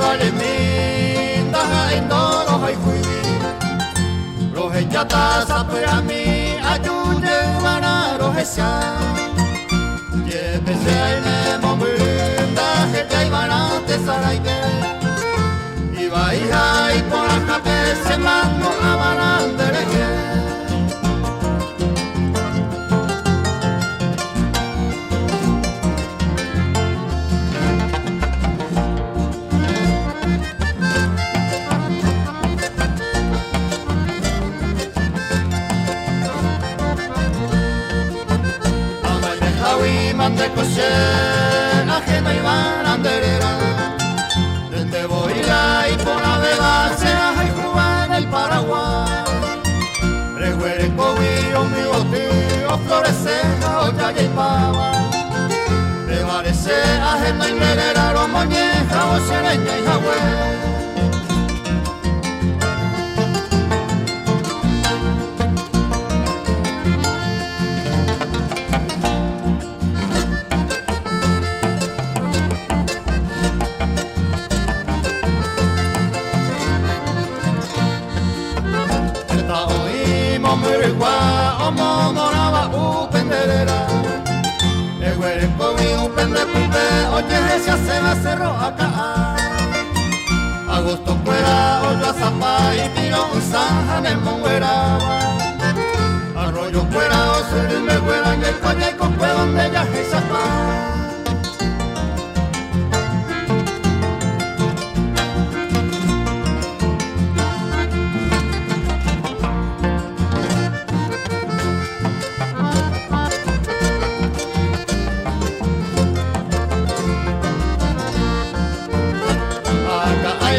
vale mi taja indoro hay fui rohe jata saprami ajunje mana rohe sya ye besai me momunda he jai mana te sarai ke ibai hai por acá se mando amana dereke de coser ajeno y banderera desde Boira y por la vega se hay jugar en el Paraguay reguere coguillo mi botío florecer o ya y pava prevalece ajeno y nerera lo moñeja o sereña y jagüe omo moraba upenderera eguere comi upende pupe oye se hace la cerro acá agosto fuera oyo a zapa y tiro un sanja en el mongueraba arroyo fuera o sur me fuera en el coña y copue donde ya se zapa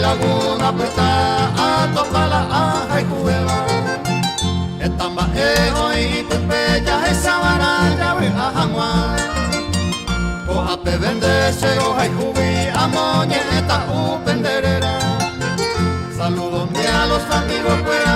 laguna puesta a tocar la aja y cueva estamba ego y tupeya esa baraya ve a jamuar coja pe vende se hoja y jubi a moñeta upenderera saludos a los amigos pues